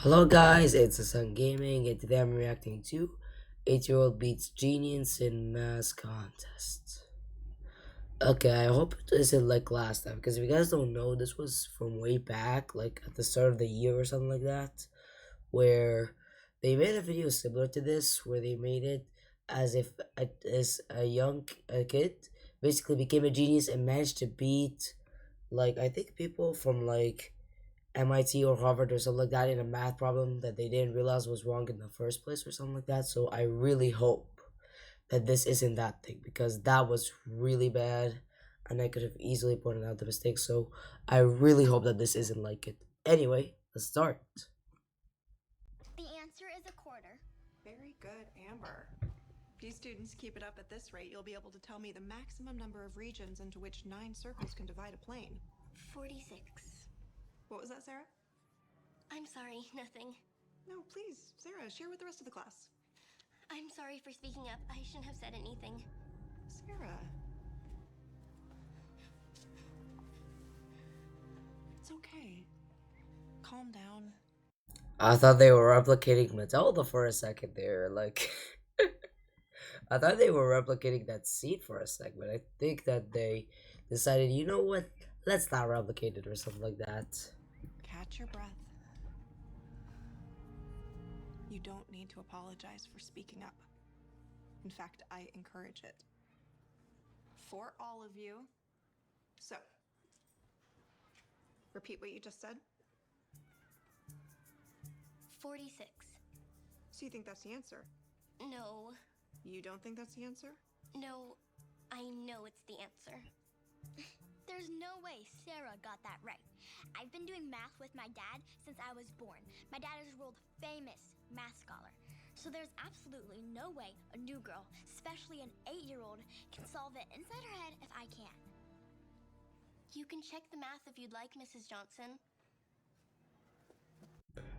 Hello guys, it's the Sun Gaming and today I'm reacting to 8-year-old beats genius in math contest. Okay, I hope it isn't like last time because if you guys don't know, this was from way back, like at the start of the year or something like that, where they made a video similar to this, where they made it as if as a young kid basically became a genius and managed to beat like I think people from like MIT or Harvard or something like that in a math problem that they didn't realize was wrong in the first place or something like that. So I really hope that this isn't that thing because that was really bad and I could have easily pointed out the mistake. So I really hope that this isn't like it. Anyway, let's start. The answer is a quarter. Very good, Amber. If you students keep it up at this rate, you'll be able to tell me the maximum number of regions into which 9 circles can divide a plane. 46. What was that, Sarah? I'm sorry, nothing. No, please, Sarah, share with the rest of the class. I'm sorry for speaking up. I shouldn't have said anything. Sarah. It's okay. Calm down. I thought they were replicating Matilda for a second there. Like, I thought they were replicating that scene for a second. I think that they decided, you know what? Let's not replicate it or something like that. Catch your breath. You don't need to apologize for speaking up. In fact, I encourage it. For all of you. So, repeat what you just said. 46. So you think that's the answer? No, You don't think that's the answer? no, I know it's the answer. There's no way Sarah got that right. I've been doing math with my dad since I was born. My dad is a world famous math scholar. So there's absolutely no way a new girl, especially an 8-year-old, can solve it inside her head if I can. You can check the math if you'd like, Mrs. Johnson.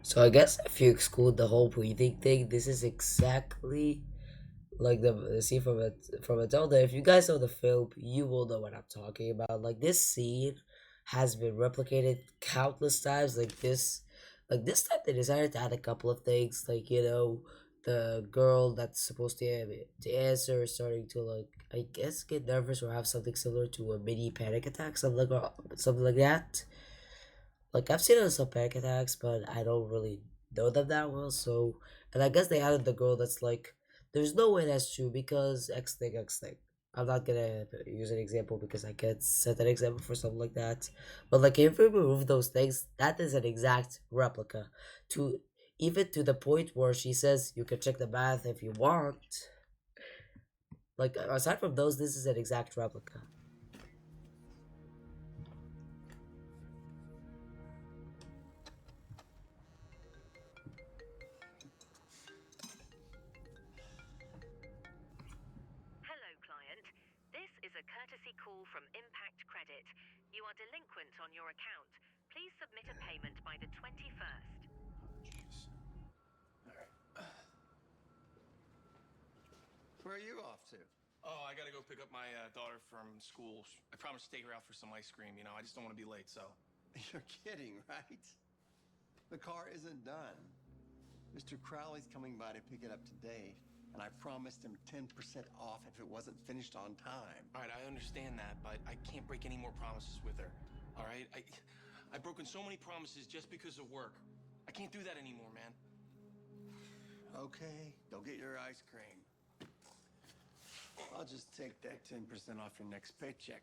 So I guess if you exclude the whole breathing thing, this is exactly like the scene from Matilda. If you guys know the film, you will know what I'm talking about. Like this scene has been replicated countless times. Like this time they decided to add a couple of things. Like the girl that's supposed to answer is starting to like I guess get nervous or have something similar to a mini panic attack, something like that. Like I've seen some panic attacks, but I don't really know them that well. So, and I guess they added the girl that's like, there's no way that's true because X thing, X thing. I'm not gonna use an example because I can't set an example for something like that. But like if we remove those things, that is an exact replica. To even to the point where she says you can check the math if you want. Like aside from those, this is an exact replica. Hello, client. This is a courtesy call from Impact Credit. You are delinquent on your account. Please submit a payment by the 21st. Jeez. All right. Where are you off to? Oh, I gotta go pick up my daughter from school. I promised to take her out for some ice cream. I just don't want to be late, so. You're kidding, right? The car isn't done. Mr. Crowley's coming by to pick it up today, and I promised him 10% off if it wasn't finished on time. All right, I understand that, but I can't break any more promises with her. All right? I've broken so many promises just because of work. I can't do that anymore, man. Okay, go get your ice cream. I'll just take that 10% off your next paycheck.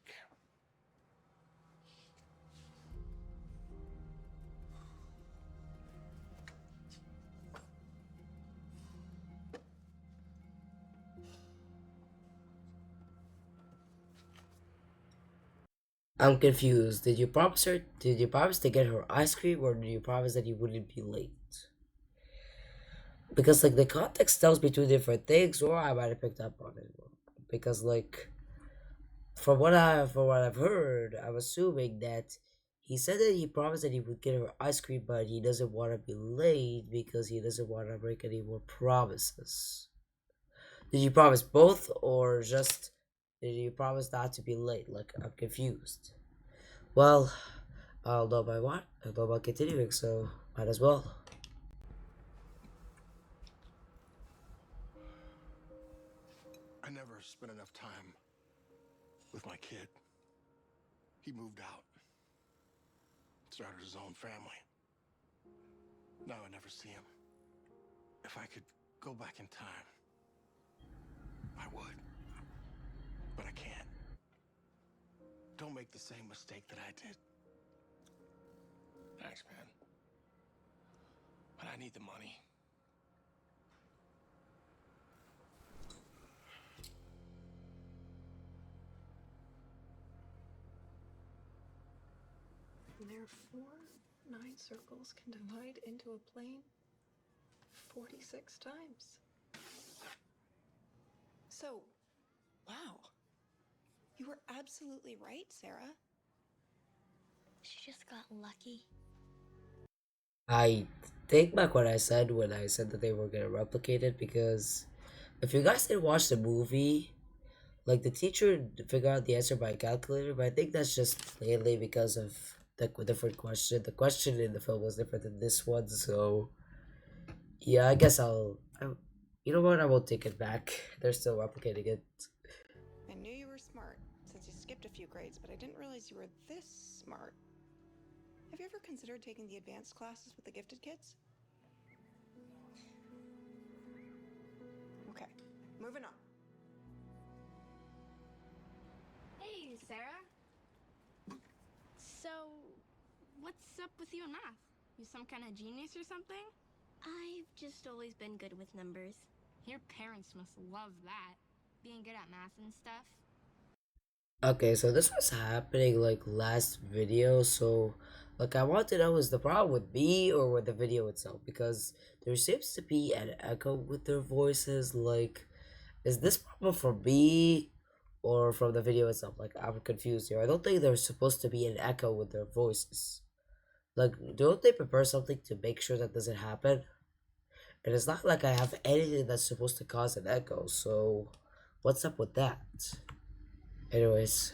I'm confused. Did you promise her? Did you promise to get her ice cream, or did you promise that you wouldn't be late? Because like the context tells me two different things, or I might have picked up on it. Because like from what I've heard, I'm assuming that he said that he promised that he would get her ice cream, but he doesn't want to be late because he doesn't want to break any more promises. Did you promise both, or just did you promise not to be late? Like I'm confused. Well, I'll know by what? I'll know about continuing, so might as well. spend enough time with my kid. He moved out, started his own family. Now I never see him. If I could go back in time, I would. But I can't. Don't make the same mistake that I did. Thanks, man. But I need the money. Therefore, 9 circles can divide into a plane 46 times. So, wow. You were absolutely right, Sarah. She just got lucky. I take back what I said when I said that they were gonna replicate it, because if you guys didn't watch the movie, like the teacher figured out the answer by calculator, but I think that's just plainly because of the different question. The question in the film was different than this one, so yeah, I guess you know what? I won't take it back. They're still replicating it. I knew you were smart since you skipped a few grades, but I didn't realize you were this smart. Have you ever considered taking the advanced classes with the gifted kids? Okay, moving on. Hey, Sarah. So, what's up with you and math? You some kind of genius or something? I've just always been good with numbers. Your parents must love that, being good at math and stuff. Okay, so this was happening like last video, so like I want to know, is the problem with me or with the video itself? Because there seems to be an echo with their voices. Like, is this problem from me or from the video itself? Like, I'm confused here. I don't think there's supposed to be an echo with their voices. Like, don't they prepare something to make sure that doesn't happen? And it's not like I have anything that's supposed to cause an echo, so what's up with that? Anyways.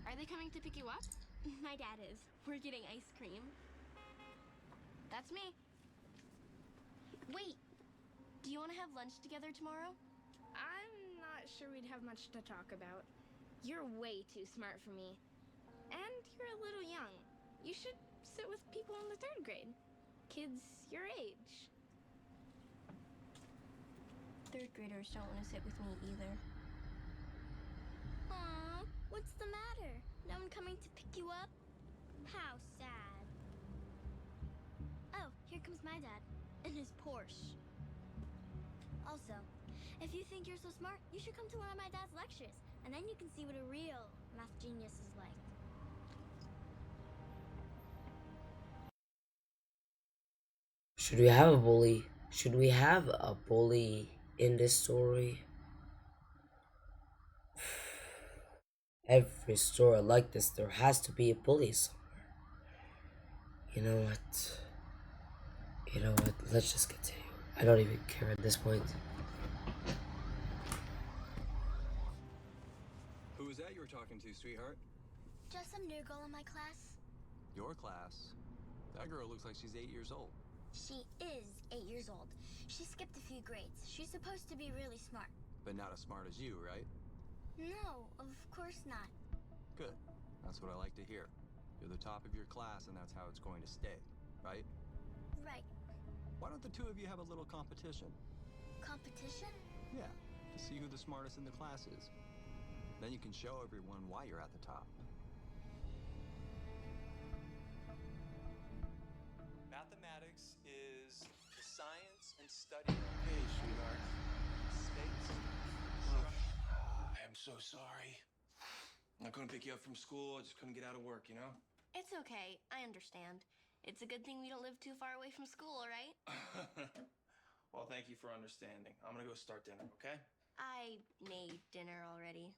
Are they coming to pick you up? My dad is. We're getting ice cream. That's me. Wait, do you want to have lunch together tomorrow? I'm not sure we'd have much to talk about. You're way too smart for me. And you're a little young. You should sit with people in the 3rd grade. Kids your age. 3rd graders don't want to sit with me either. Aw, what's the matter? No one coming to pick you up? How sad. Oh, here comes my dad in his Porsche. Also, if you think you're so smart, you should come to one of my dad's lectures, and then you can see what a real math genius is like. Should we have a bully? Should we have a bully in this story? Every story like this, there has to be a bully somewhere. You know what? You know what? Let's just continue. I don't even care at this point. Who was that you were talking to, sweetheart? Just some new girl in my class. Your class? That girl looks like she's 8 years old. She is 8 years old. She skipped a few grades. She's supposed to be really smart. But not as smart as you, right? No, of course not. Good. That's what I like to hear. You're the top of your class, and that's how it's going to stay, right? Right. Why don't the two of you have a little competition? Competition? Yeah, to see who the smartest in the class is. Then you can show everyone why you're at the top. Mathematics is the science and study of Hey, sweetheart. space. I am so sorry. I couldn't pick you up from school. I just couldn't get out of work, you know? It's okay. I understand. It's a good thing we don't live too far away from school, right? Well, thank you for understanding. I'm gonna go start dinner, okay? I made dinner already.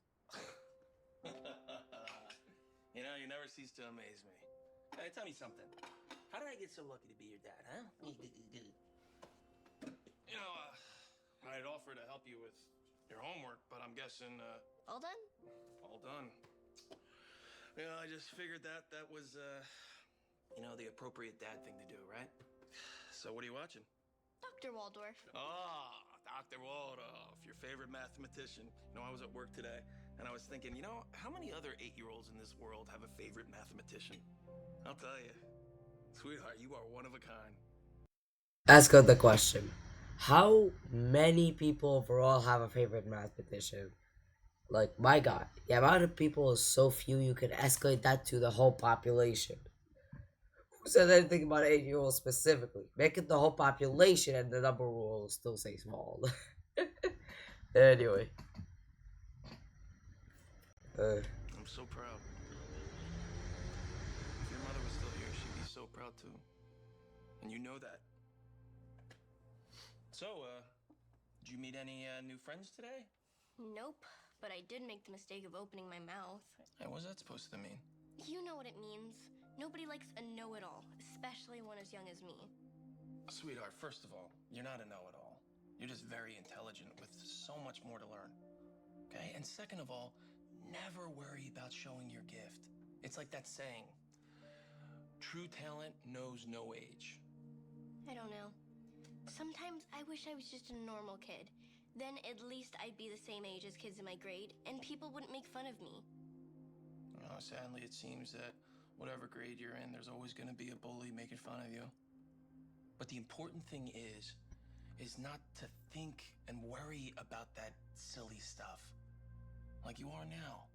You know, you never cease to amaze me. Hey, tell me something. How did I get so lucky to be your dad, huh? You know, I'd offer to help you with your homework, but I'm guessing, All done? all done. You know, I just figured that was, you know, the appropriate dad thing to do, right? So what are you watching? Dr. Waldorf. Oh, Dr. Waldorf, your favorite mathematician. I was at work today, and I was thinking, how many other 8-year-olds in this world have a favorite mathematician? I'll tell you, sweetheart, you are one of a kind. Ask her the question. How many people overall have a favorite mathematician? Like, my god, the amount of people is so few you could escalate that to the whole population. Who says anything about 8-year-olds specifically? Make it the whole population and the number will still stay small. Anyway. I'm so proud. If your mother was still here, she'd be so proud too. And you know that. So, did you meet any new friends today? Nope, but I did make the mistake of opening my mouth. Hey, what's that supposed to mean? You know what it means. Nobody likes a know-it-all, especially one as young as me. Sweetheart, first of all, you're not a know-it-all. You're just very intelligent with so much more to learn. Okay? And second of all, never worry about showing your gift. It's like that saying, true talent knows no age. I don't know. Sometimes I wish I was just a normal kid. Then at least I'd be the same age as kids in my grade, and people wouldn't make fun of me. Sadly, it seems that whatever grade you're in, there's always going to be a bully making fun of you. But the important thing is not to think and worry about that silly stuff like you are now.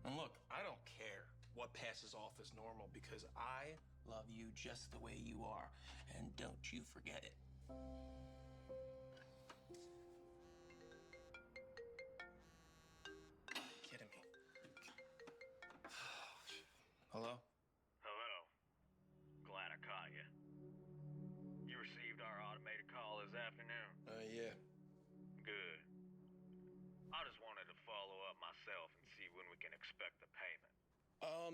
And look, I don't care what passes off as normal because I love you just the way you are. And don't you forget it. Kidding me. Hello? Hello. Glad I caught you. You received our automated call this afternoon? Yeah. Good. I just wanted to follow up myself and see when we can expect the payment.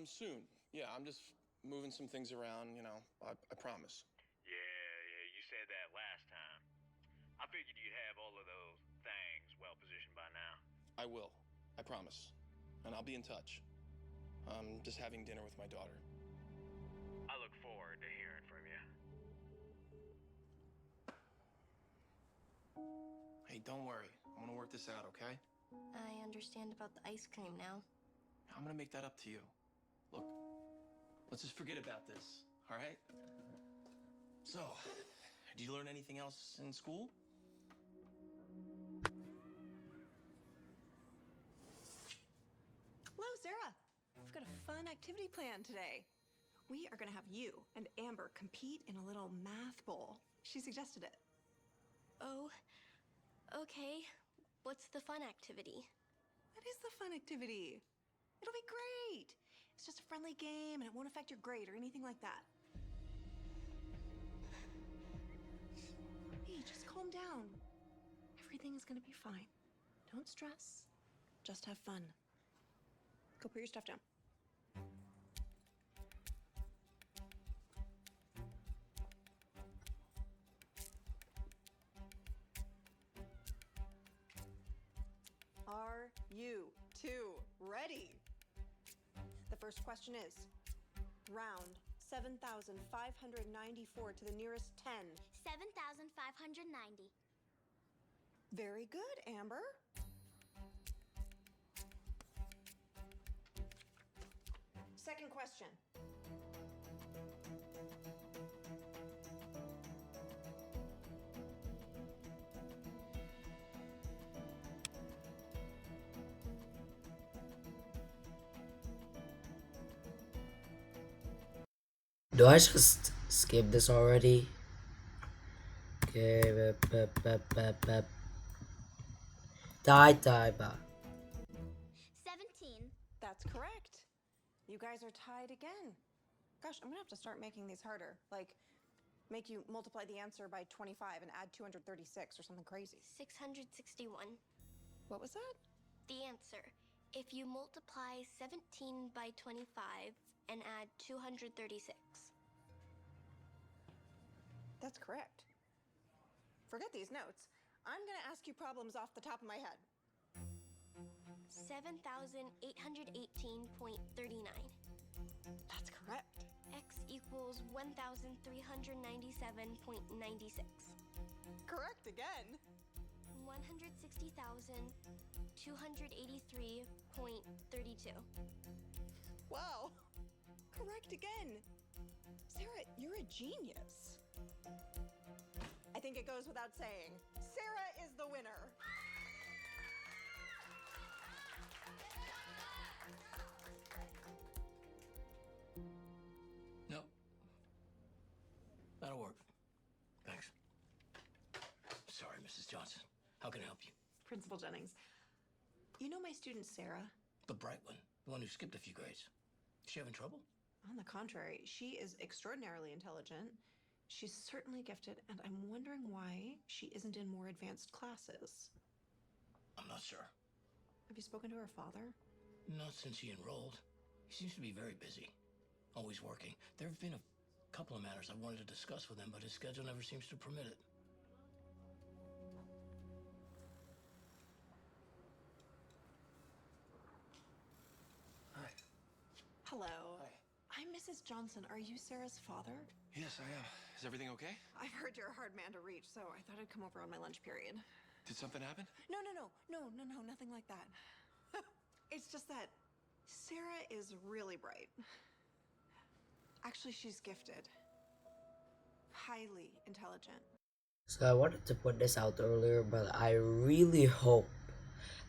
Soon. Yeah, I'm just moving some things around, I promise. Yeah, you said that last time. I figured you'd have all of those things well positioned by now. I will. I promise. And I'll be in touch. I'm just having dinner with my daughter. I look forward to hearing from you. Hey, don't worry. I'm gonna work this out, okay? I understand about the ice cream now. I'm gonna make that up to you. Look, let's just forget about this, all right? So, did you learn anything else in school? Hello, Sarah. We've got a fun activity planned today. We are going to have you and Amber compete in a little math bowl. She suggested it. Oh, okay. What's the fun activity? What is the fun activity? It'll be great. It's just a friendly game and it won't affect your grade or anything like that. Hey, just calm down. Everything is going to be fine. Don't stress. Just have fun. Go put your stuff down. Are you two ready? The first question is, round 7,594 to the nearest 10. 7,590. Very good, Amber. Second question. Do I just skip this already? Okay, die. 17. That's correct. You guys are tied again. Gosh, I'm gonna have to start making these harder. Like, make you multiply the answer by 25 and add 236 or something crazy. 661. What was that? The answer. If you multiply 17 by 25 and add 236. That's correct. Forget these notes. I'm gonna ask you problems off the top of my head. 7,818.39. That's correct. X equals 1,397.96. Correct again. 160,283.32. Wow! Correct again! Sarah, you're a genius. I think it goes without saying, Sarah is the winner. No. That'll work. Thanks. Sorry, Mrs. Johnson. How can I help you? Principal Jennings, you know my student Sarah? The bright one. The one who skipped a few grades. Is she having trouble? On the contrary, she is extraordinarily intelligent. She's certainly gifted, and I'm wondering why she isn't in more advanced classes. I'm not sure. Have you spoken to her father? Not since he enrolled. He seems to be very busy. Always working. There have been a couple of matters I wanted to discuss with him, but his schedule never seems to permit it. Hi. Hello. Hi. I'm Mrs. Johnson. Are you Sarah's father? Yes, I am. Is everything okay? I've heard you're a hard man to reach, so I thought I'd come over on my lunch period. Did something happen? No, nothing like that. It's just that Sarah is really bright. Actually, she's gifted. Highly intelligent. So I wanted to put this out earlier, but I really hope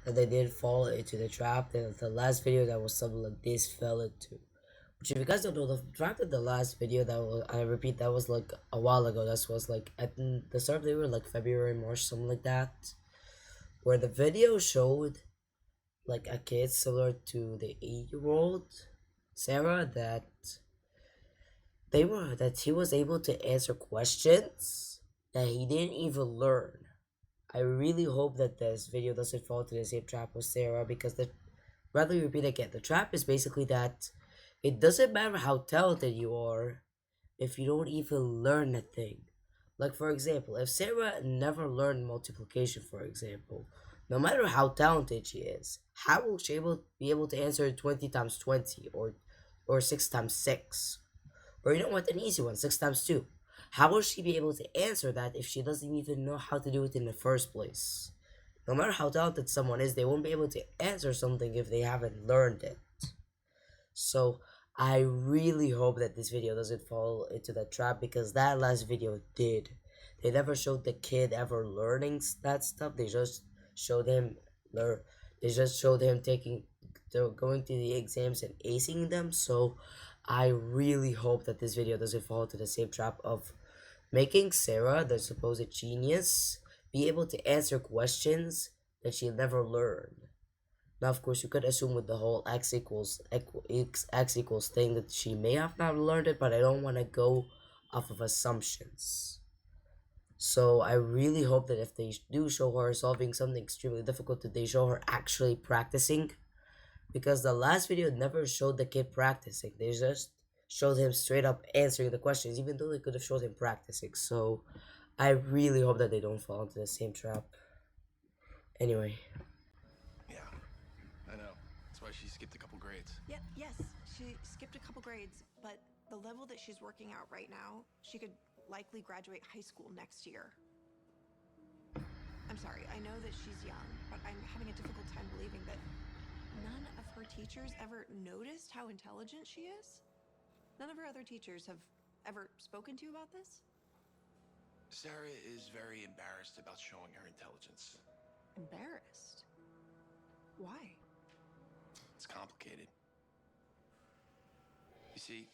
that they didn't fall into the trap that the last video that was something like this fell into. Which, if you guys don't know, the trap in the last video that was, I repeat, that was like a while ago. That was like at the start of the year, like February, March, something like that, where the video showed like a kid similar to the 8-year-old Sarah that he was able to answer questions that he didn't even learn. I really hope that this video doesn't fall into the same trap with Sarah, because rather repeat again, the trap is basically that it doesn't matter how talented you are if you don't even learn a thing. Like, for example, if Sarah never learned multiplication, for example, no matter how talented she is, how will she be able to answer 20 times 20 or 6 times 6? Or you know what, an easy one, 6 times 2. How will she be able to answer that if she doesn't even know how to do it in the first place? No matter how talented someone is, they won't be able to answer something if they haven't learned it. So I really hope that this video doesn't fall into that trap, because that last video did. They never showed the kid ever learning that stuff. They just showed him going to the exams and acing them. So I really hope that this video doesn't fall into the same trap of making Sarah, the supposed genius, be able to answer questions that she never learned. Now, of course, you could assume with the whole x equals thing that she may have not learned it, but I don't want to go off of assumptions. So I really hope that if they do show her solving something extremely difficult, that they show her actually practicing. Because the last video never showed the kid practicing. They just showed him straight up answering the questions, even though they could have showed him practicing. So I really hope that they don't fall into the same trap. Anyway. Yeah, I know. That's why she skipped a couple grades. Yes, she skipped a couple grades, but the level that she's working out right now, she could likely graduate high school next year. I'm sorry, I know that she's young, but I'm having a difficult time believing that none of her teachers ever noticed how intelligent she is? None of her other teachers have ever spoken to you about this? Sarah is very embarrassed about showing her intelligence. Embarrassed? Why? It's complicated. You see,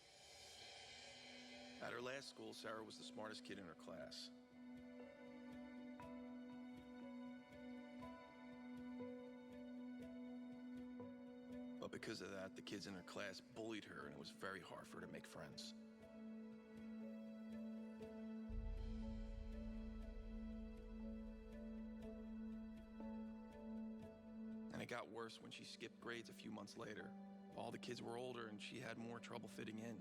at her last school, Sarah was the smartest kid in her class. But because of that, the kids in her class bullied her, and it was very hard for her to make friends. And it got worse when she skipped grades a few months later. All the kids were older, and she had more trouble fitting in.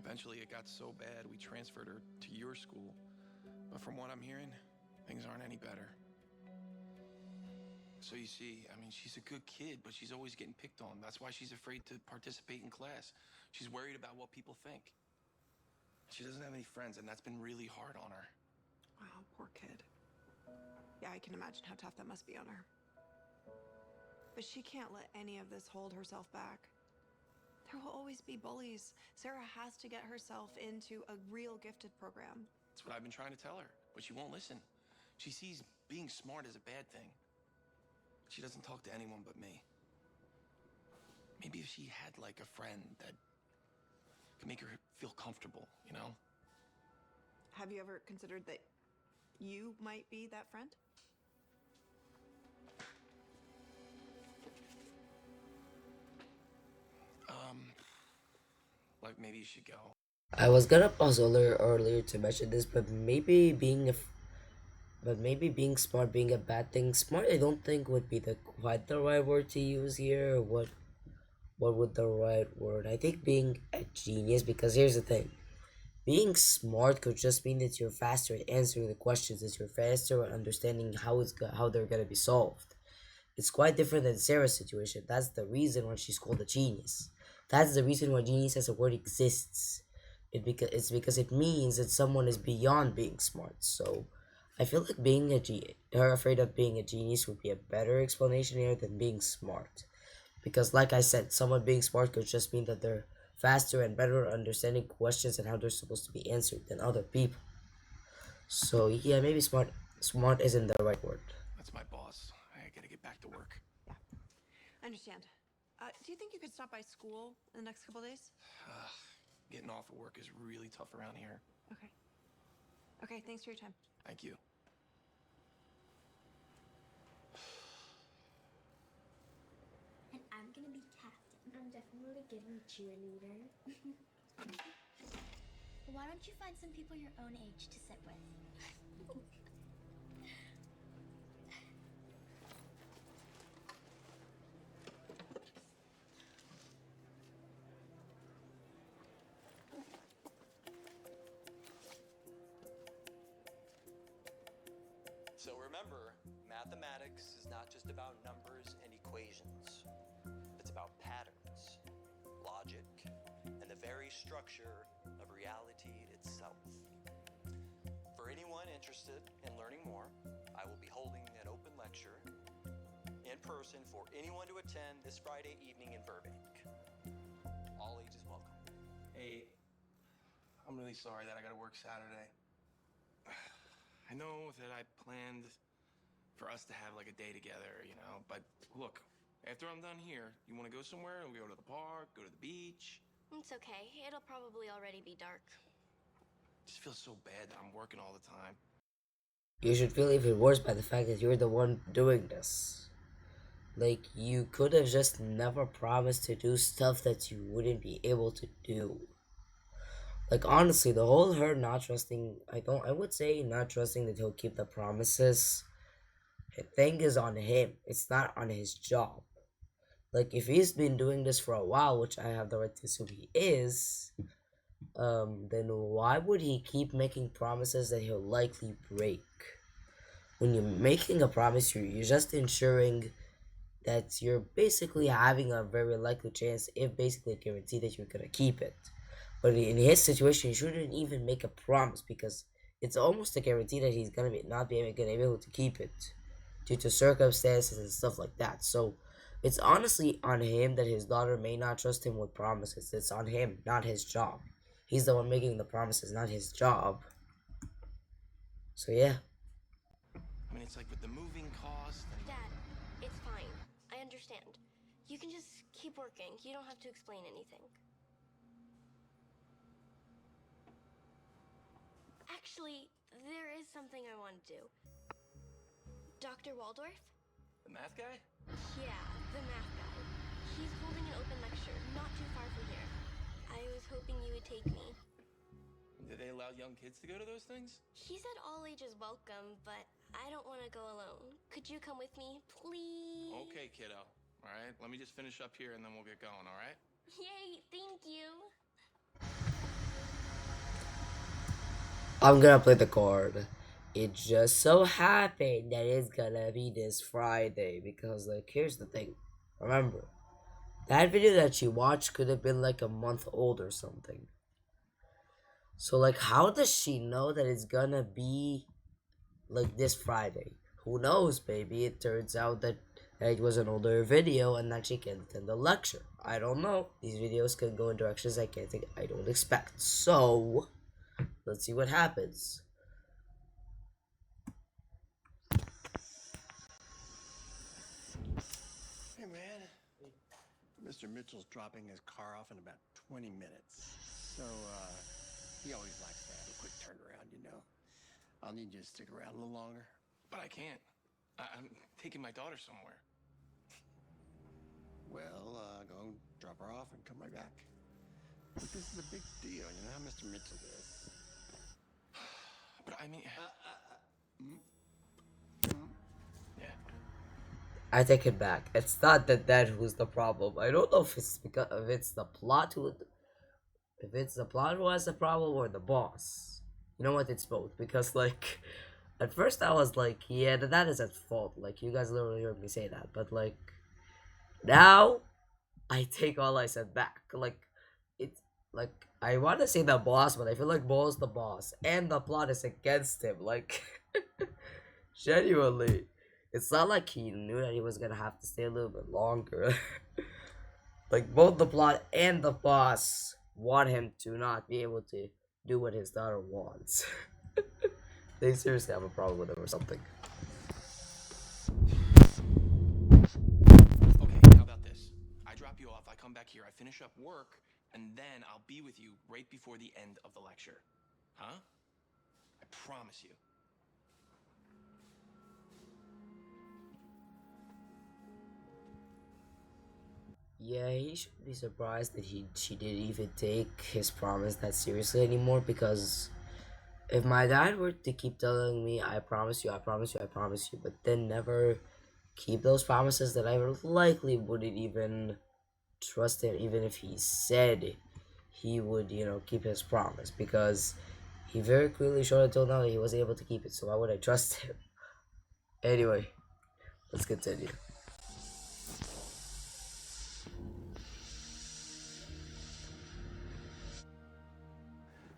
Eventually, it got so bad, we transferred her to your school. But from what I'm hearing, things aren't any better. So you see, I mean, she's a good kid, but she's always getting picked on. That's why she's afraid to participate in class. She's worried about what people think. She doesn't have any friends, and that's been really hard on her. Wow, poor kid. Yeah, I can imagine how tough that must be on her. But she can't let any of this hold herself back. There will always be bullies. Sarah has to get herself into a real gifted program. That's what I've been trying to tell her, but she won't listen. She sees being smart as a bad thing. She doesn't talk to anyone but me. Maybe if she had like a friend that could make her feel comfortable, you know? Have you ever considered that you might be that friend? Like maybe you should go. I was gonna pause earlier to mention this, but maybe being smart being a bad thing. Smart, I don't think would be the quite the right word to use here. What would the right word? I think being a genius, because here's the thing. Being smart could just mean that you're faster at answering the questions, that you're faster at understanding how they're gonna be solved. It's quite different than Sarah's situation. That's the reason why she's called a genius. That's the reason why genius as a word exists. It's because it means that someone is beyond being smart. So I feel like her afraid of being a genius would be a better explanation here than being smart. Because like I said, someone being smart could just mean that they're faster and better at understanding questions and how they're supposed to be answered than other people. So yeah, maybe smart isn't the right word. That's my boss. I gotta get back to work. Yeah, I understand. Do you think you could stop by school in the next couple days? Getting off of work is really tough around here. Okay. Okay, thanks for your time. Thank you. And I'm gonna be captain. I'm definitely getting cheerleader. Why don't you find some people your own age to sit with? So remember, mathematics is not just about numbers and equations. It's about patterns, logic, and the very structure of reality itself. For anyone interested in learning more, I will be holding an open lecture in person for anyone to attend this Friday evening in Burbank. All ages welcome. Hey, I'm really sorry that I gotta work Saturday. I know that I planned for us to have like a day together, you know, but look, after I'm done here, you wanna go somewhere? We go to the park, go to the beach? It's okay. It'll probably already be dark. It just feels so bad that I'm working all the time. You should feel even worse by the fact that you're the one doing this. Like, you could have just never promised to do stuff that you wouldn't be able to do. Like, honestly, the whole her not trusting, I would say not trusting that he'll keep the promises. The thing is on him. It's not on his job. Like, if he's been doing this for a while, which I have the right to assume he is, then why would he keep making promises that he'll likely break? When you're making a promise, you're just ensuring that you're basically having a very likely chance, if basically a guarantee, that you're gonna keep it. But in his situation, you shouldn't even make a promise because it's almost a guarantee that he's not gonna be able to keep it due to circumstances and stuff like that. So it's honestly on him that his daughter may not trust him with promises. It's on him, not his job. He's the one making the promises, not his job. So yeah. I mean, it's like with the moving cost and... Dad, it's fine. I understand. You can just keep working. You don't have to explain anything. Actually, there is something I want to do. Dr. Waldorf? The math guy? Yeah, the math guy. He's holding an open lecture not too far from here. I was hoping you would take me. Do they allow young kids to go to those things? He said all ages welcome, but I don't want to go alone. Could you come with me, please? Okay, kiddo. All right, let me just finish up here and then we'll get going, all right? Yay, thank you. I'm gonna play the card. It just so happened that it's gonna be this Friday because, like, here's the thing. Remember, that video that she watched could have been like a month old or something. So, like, how does she know that it's gonna be like this Friday. Who knows? Maybe it turns out that it was an older video and that she can attend the lecture. I don't know. These videos can go in directions I don't expect. So let's see what happens. Hey, man. Mr. Mitchell's dropping his car off in about 20 minutes. So, he always likes to have a quick turnaround, you know. I'll need you to stick around a little longer. But I can't. I'm taking my daughter somewhere. Well, go and drop her off and come right back. But this is a big deal, you know how Mr. Mitchell is. But I mean... Yeah. I take it back. It's not the dad who's the problem. I don't know if it's because if it's the plot who has the problem or the boss. You know what? It's both. Because like at first I was like, yeah, the dad is at fault. Like you guys literally heard me say that. But like now I take all I said back. Like it's like I want to say the boss, but I feel like Bo's the boss and the plot is against him. Like genuinely. It's not like he knew that he was gonna have to stay a little bit longer. Like both the plot and the boss want him to not be able to do what his daughter wants. They seriously have a problem with him or something. Okay, how about this? I drop you off, I come back here, I finish up work, and then I'll be with you right before the end of the lecture. Huh? I promise you. Yeah, he should be surprised that she didn't even take his promise that seriously anymore, because if my dad were to keep telling me, I promise you, I promise you, I promise you, but then never keep those promises, that I likely wouldn't even trust him, even if he said he would, keep his promise, because he very clearly showed until now that he was able to keep it, so why would I trust him? Anyway, let's continue.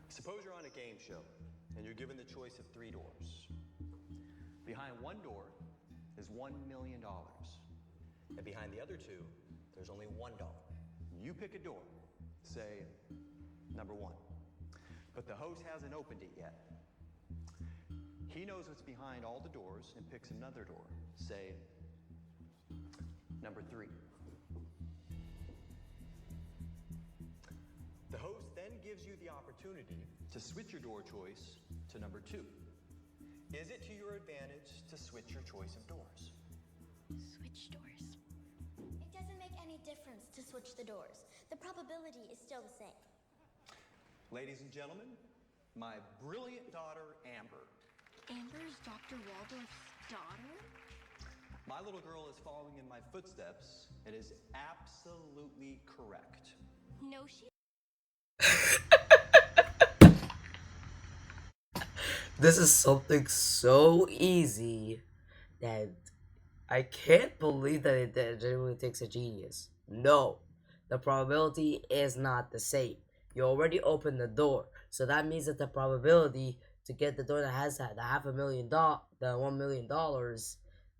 Suppose you're on a game show and you're given the choice of 3 doors. Behind one door is $1 million. And behind the other 2, there's only $1. You pick a door, say number 1. But the host hasn't opened it yet. He knows what's behind all the doors and picks another door, say number 3. The host then gives you the opportunity to switch your door choice to number 2. Is it to your advantage to switch your choice of doors? Switch doors. It doesn't make any difference to switch the doors. The probability is still the same. Ladies and gentlemen, my brilliant daughter, Amber. Amber's Dr. Waldorf's daughter? My little girl is following in my footsteps. It is absolutely correct. No, she. This is something so easy that I can't believe that it genuinely takes a genius. No, the probability is not the same. You already opened the door, so that means that the probability to get the door that has the the $1 million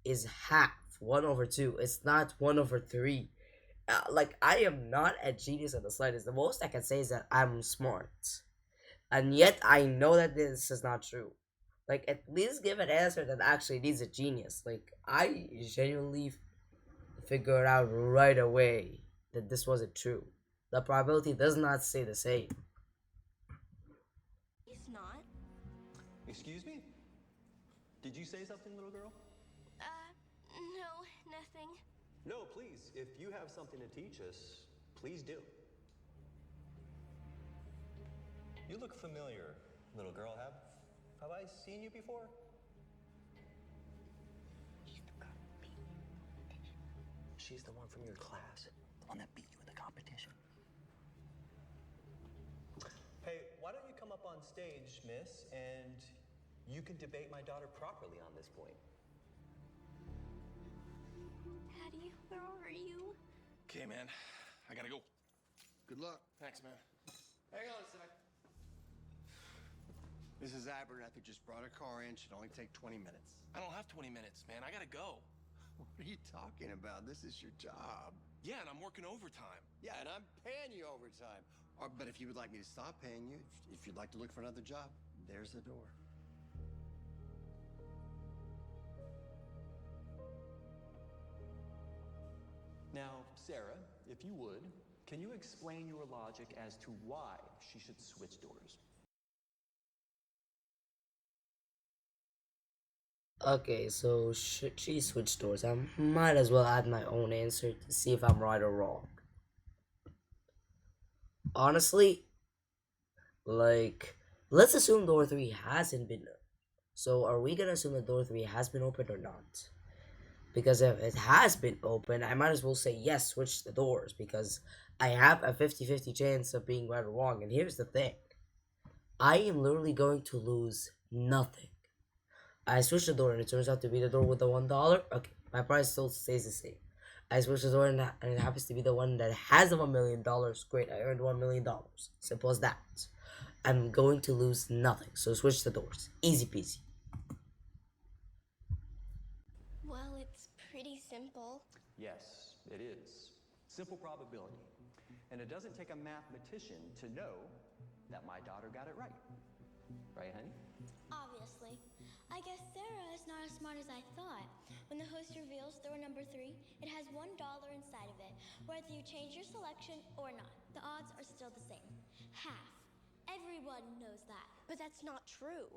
is half, 1/2. It's not 1/3. Like I am not a genius in the slightest. The most I can say is that I'm smart, and yet I know that this is not true. Like at least give an answer that actually needs a genius. Like I genuinely figured out right away that this wasn't true. The probability does not stay the same. He's not. Excuse me? Did you say something, little girl? No, nothing. No, please. If you have something to teach us, please do. You look familiar, little girl. Have I seen you before? She's the one from your class, the one that beat you in the competition. Hey, why don't you come up on stage, miss, and you can debate my daughter properly on this point. Daddy, where are you? Okay, man. I gotta go. Good luck. Thanks, man. Hang on a sec. Mrs. Abernathy just brought a car in. Should only take 20 minutes. I don't have 20 minutes, man. I gotta go. What are you talking about? This is your job. Yeah, and I'm working overtime. Yeah, and I'm paying you overtime. But if you would like me to stop paying you, if you'd like to look for another job, there's the door. Now, Sarah, if you would, can you explain your logic as to why she should switch doors? Okay, so should she switch doors? I might as well add my own answer to see if I'm right or wrong. Honestly, like, let's assume door 3 hasn't been. So, are we gonna assume that door 3 has been opened or not? Because if it has been opened, I might as well say yes, switch the doors, because I have a 50-50 chance of being right or wrong. And here's the thing, I am literally going to lose nothing. I switch the door and it turns out to be the door with the $1. Okay, my price still stays the same. I switch the door and it happens to be the one that has the $1 million. Great, I earned $1 million. Simple as that. I'm going to lose nothing. So switch the doors. Easy peasy. Well, it's pretty simple. Yes, it is. Simple probability. And it doesn't take a mathematician to know that my daughter got it right. Right, honey? Obviously. I guess Sarah is not as smart as I thought. When the host reveals door number 3, it has $1 inside of it, whether you change your selection or not. The odds are still the same. Half. Everyone knows that. But that's not true.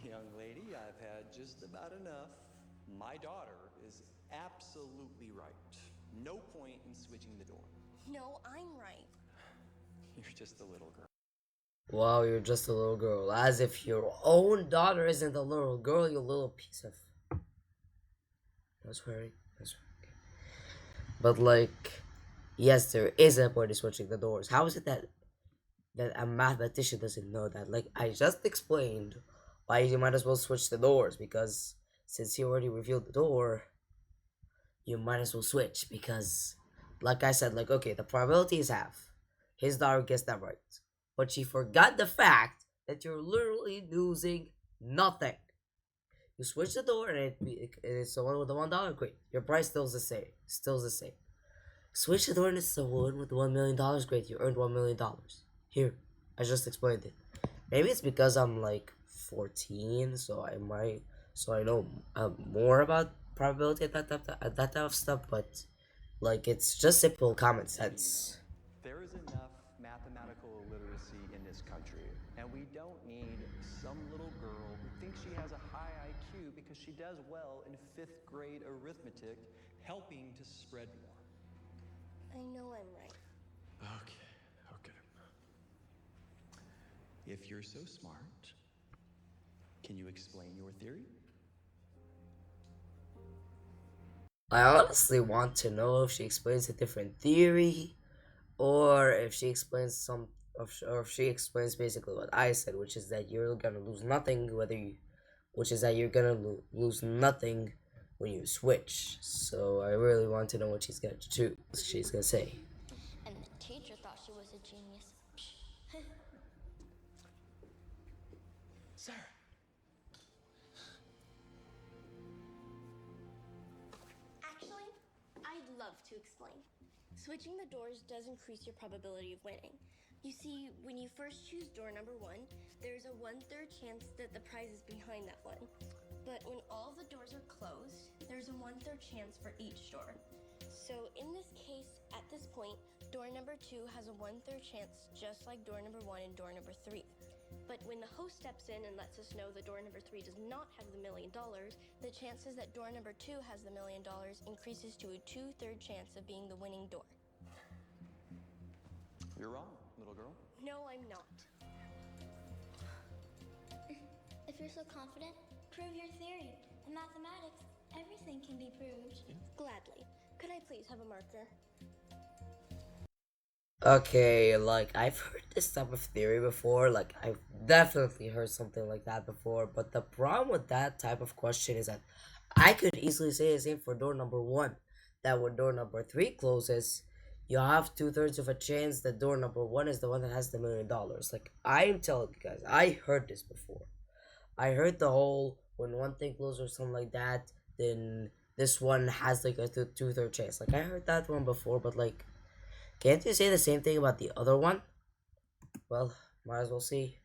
Young lady, I've had just about enough. My daughter is absolutely right. No point in switching the door. No, I'm right. You're just a little girl. Wow, you're just a little girl. As if your own daughter isn't a little girl, you little piece of... No swearing. No swearing. But like, yes, there is a point in switching the doors. How is it that a mathematician doesn't know that? Like, I just explained why you might as well switch the doors, because since he already revealed the door, you might as well switch, because like I said, like, okay, the probability is half. His daughter gets that right. But she forgot the fact that you're literally losing nothing. You switch the door and it's the one with the $1. Great. Your price still's the same. Still the same. Switch the door and it's the one with the $1 million. Great. You earned $1 million. Here, I just explained it. Maybe it's because I'm like 14, so I know more about probability at that type of stuff. But like, it's just simple common sense. There is enough mathematical illiteracy in this country, and we don't need some little girl who thinks she has a high IQ because she does well in 5th grade arithmetic helping to spread more. I know I'm right. Okay. If you're so smart, can you explain your theory? I honestly want to know if she explains a different theory, or if she explains or if she explains basically what I said, which is that you're gonna lose nothing which is that you're gonna lose nothing when you switch. So I really want to know what she's gonna say. And the teacher thought she was a genius. Sarah. Actually, I'd love to explain. Switching the doors does increase your probability of winning. You see, when you first choose door number 1, there's a 1/3 chance that the prize is behind that one. But when all the doors are closed, there's a 1/3 chance for each door. So in this case, at this point, door number 2 has a 1/3 chance, just like door number 1 and door number 3. But when the host steps in and lets us know that door number 3 does not have the $1 million, the chances that door number 2 has the $1 million increases to a 2/3 chance of being the winning door. You're wrong, little girl. No, I'm not. If you're so confident, prove your theory. In mathematics, everything can be proved. Gladly. Could I please have a marker? Okay, like, I've heard this type of theory before. Like, I've definitely heard something like that before. But the problem with that type of question is that I could easily say the same for door number 1. That when door number 3 closes, you have 2/3 of a chance that door number one is the one that has the $1 million. Like, I'm telling you guys, I heard this before. I heard the whole when one thing blows or something like that, then this one has like a 2/3 chance. Like, I heard that one before, but like, can't you say the same thing about the other one? Well, might as well see.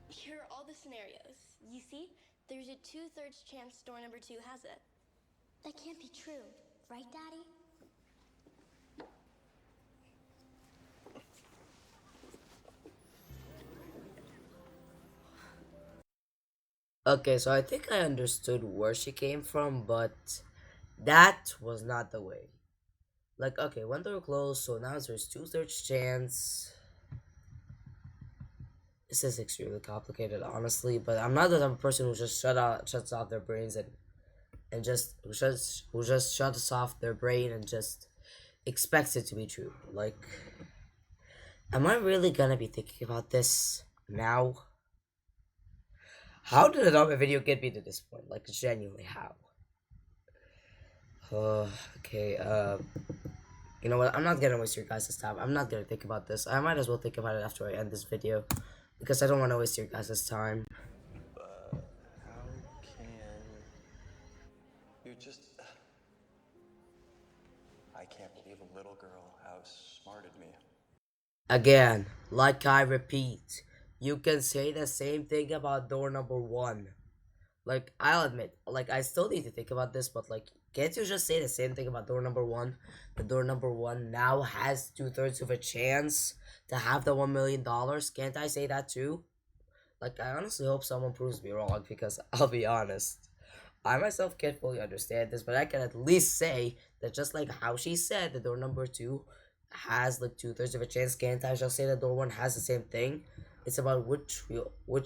Here are all the scenarios. You see, there's a 2/3 chance door number 2 has it. That can't be true, right, Daddy? Okay, so I think I understood where she came from, but that was not the way. Like, okay, one door closed, so now there's 2/3 chance. This is extremely complicated, honestly, but I'm not the type of person who just shuts off their brains and just who just shuts off their brain and just expects it to be true. Like, am I really gonna be thinking about this now? How did a Dogma video get me to this point? Like, genuinely, how? Okay, you know what? I'm not gonna waste your guys' time. I'm not gonna think about this. I might as well think about it after I end this video. Because I don't want to waste your guys' time. But how can you just. I can't believe a little girl outsmarted me. Again, like I repeat, you can say the same thing about door number one. Like, I'll admit, like, I still need to think about this, but, like, can't you just say the same thing about door number one? The door number one now has 2/3 of a chance to have the $1 million. Can't I say that too? Like, I honestly hope someone proves me wrong, because I'll be honest, I myself can't fully understand this, but I can at least say that just like how she said the door number two has like 2/3 of a chance, can't I just say the door one has the same thing? It's about which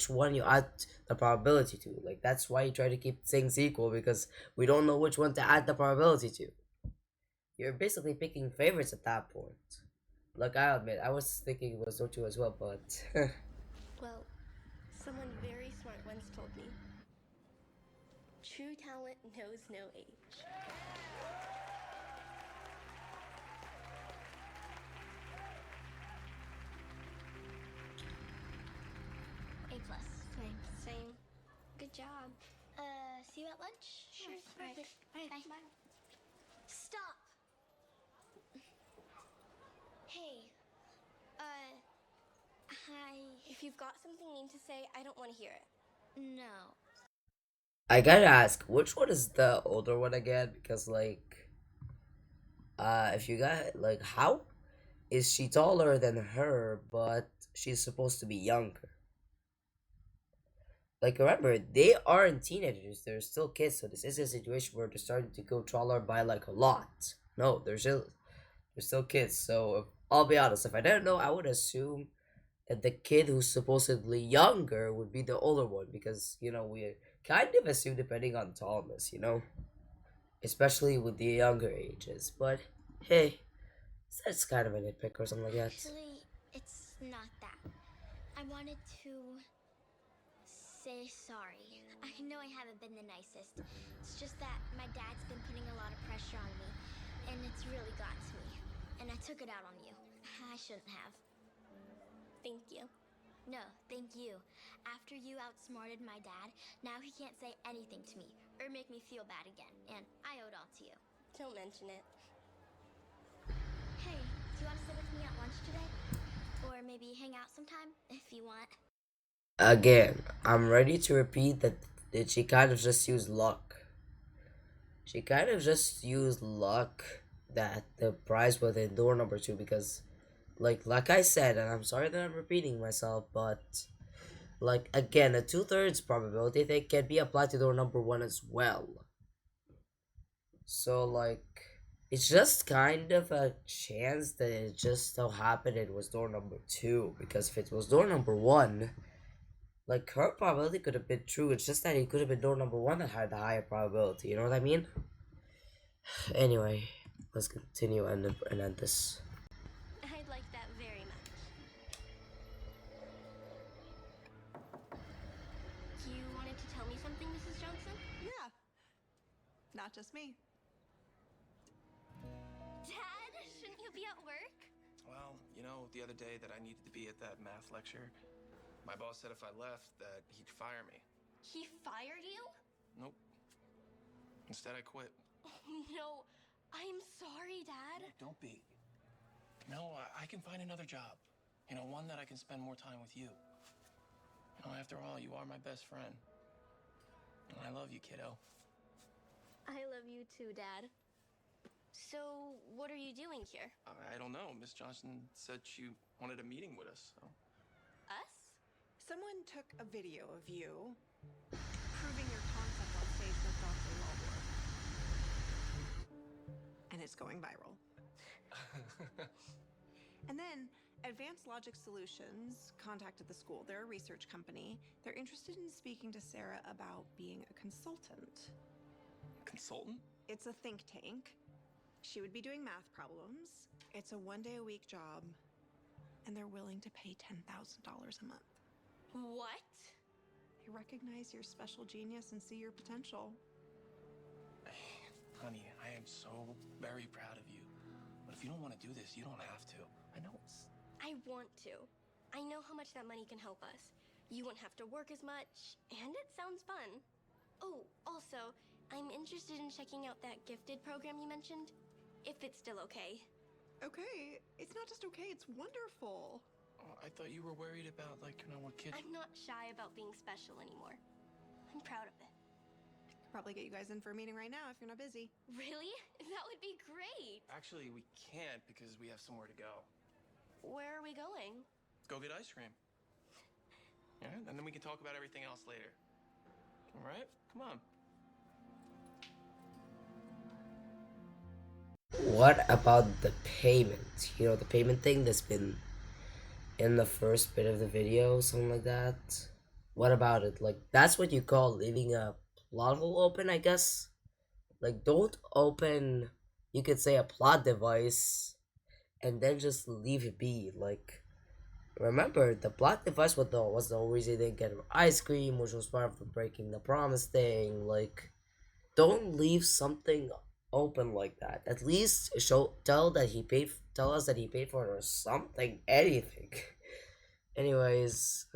one you add the probability to. Like, that's why you try to keep things equal, because we don't know which one to add the probability to. You're basically picking favorites at that point. Like, I admit, I was thinking it was door two as well, but Well, someone very smart once told me, true talent knows no age. A plus. Thanks. Same. Good job. See you at lunch? Sure. Perfect. Bye. Bye. Stop! Hey, hi. If you've got something mean to say, I don't want to hear it. No. I gotta ask, which one is the older one again? Because like, if you got like, how is she taller than her, but she's supposed to be younger? Like, remember, they aren't teenagers; they're still kids. So this is a situation where they're starting to go taller by like a lot. No, they're still kids. So I'll be honest, if I didn't know, I would assume that the kid who's supposedly younger would be the older one, because we kind of assume depending on tallness, especially with the younger ages. But hey, that's kind of a nitpick or something like that. Actually, it's not that. I wanted to say sorry. I know I haven't been the nicest. It's just that my dad's been putting a lot of pressure on me, and it's really got to me. And I took it out on you. I shouldn't have. Thank you. No, thank you. After you outsmarted my dad, now he can't say anything to me or make me feel bad again, and I owe it all to you. Don't mention it. Hey, do you want to sit with me at lunch today? Or maybe hang out sometime, if you want. Again, I'm ready to repeat that she kind of just used luck. She kind of just used luck that the prize was in door number two, because like I said, and I'm sorry that I'm repeating myself, but like, again, a 2/3 probability thing can be applied to door number one as well. So like, it's just kind of a chance that it just so happened it was door number two, because if it was door number one, like, her probability could have been true. It's just that it could have been door number one that had the higher probability. You know what I mean? Anyway, let's continue and end this. I'd like that very much. not just me. Dad, shouldn't you be at work? Well, you know, the other day that I needed to be at that math lecture, my boss said if I left that he'd fire me. He fired you? Nope. Instead, I quit. Oh, no. I'm sorry, Dad. Don't be. No, I can find another job. You know, one that I can spend more time with you. You know, after all, you are my best friend. And I love you, kiddo. I love you too, Dad. So, what are you doing here? I don't know. Miss Johnson said she wanted a meeting with us, so. Us? Someone took a video of you proving your concept on stage with Dr. Waldorf. And it's going viral. And then Advanced Logic Solutions contacted the school. They're a research company. They're interested in speaking to Sarah about being a consultant. Consultant? It's a think tank. She would be doing math problems. It's a 1-day-a-week job. And they're willing to pay $10,000 a month. What? They recognize your special genius and see your potential. Honey, I am so very proud of you. But if you don't want to do this, you don't have to. I know it's... I want to. I know how much that money can help us. You won't have to work as much, and it sounds fun. Oh, also, I'm interested in checking out that gifted program you mentioned, if it's still okay. Okay, it's not just okay, it's wonderful. Oh, I thought you were worried about, like, you know, what kids... I'm not shy about being special anymore. I'm proud of it. Probably get you guys in for a meeting right now if you're not busy. Really? That would be great. Actually, we can't because we have somewhere to go. Where are we going? Go get ice cream. Yeah, and then we can talk about everything else later. All right? Come on. What about the payment? You know, the payment thing that's been in the first bit of the video, something like that. What about it? Like, that's what you call leaving a plot hole open, I guess? Like, don't open, you could say, a plot device and then just leave it be. Like, remember, the plot device was the whole reason they didn't get ice cream, which was part of the breaking the promise thing. Like, don't leave something open like that. At least tell us that he paid for it or something, anything. Anyways,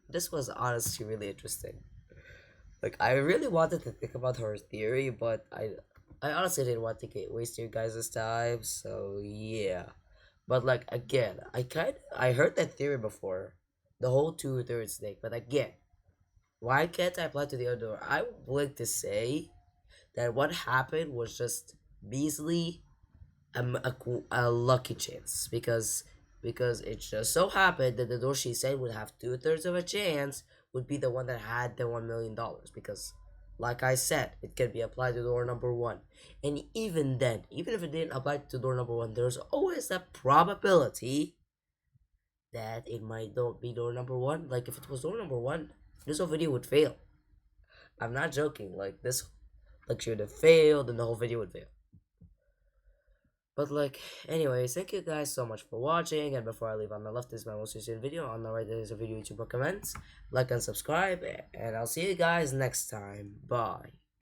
this was honestly really interesting. Like, I really wanted to think about her theory, but I honestly didn't want to waste your guys' time, so yeah. But like, again, I heard that theory before, the whole 2/3 snake. But again, why can't I apply to the other? I would like to say that what happened was just measly a lucky chance, because it just so happened that the door she said would have 2/3 of a chance would be the one that had the $1 million, because like I said, it can be applied to door number 1, and even then, even if it didn't apply to door number 1, there's always a probability that it might not be door number 1. Like, if it was door number 1, this whole video would fail. I'm not joking. Like, this lecture would have failed and the whole video would fail. But like, anyways, thank you guys so much for watching. And before I leave, on the left is my most recent video, on the right is a video YouTube recommends. Like and subscribe, and I'll see you guys next time. Bye.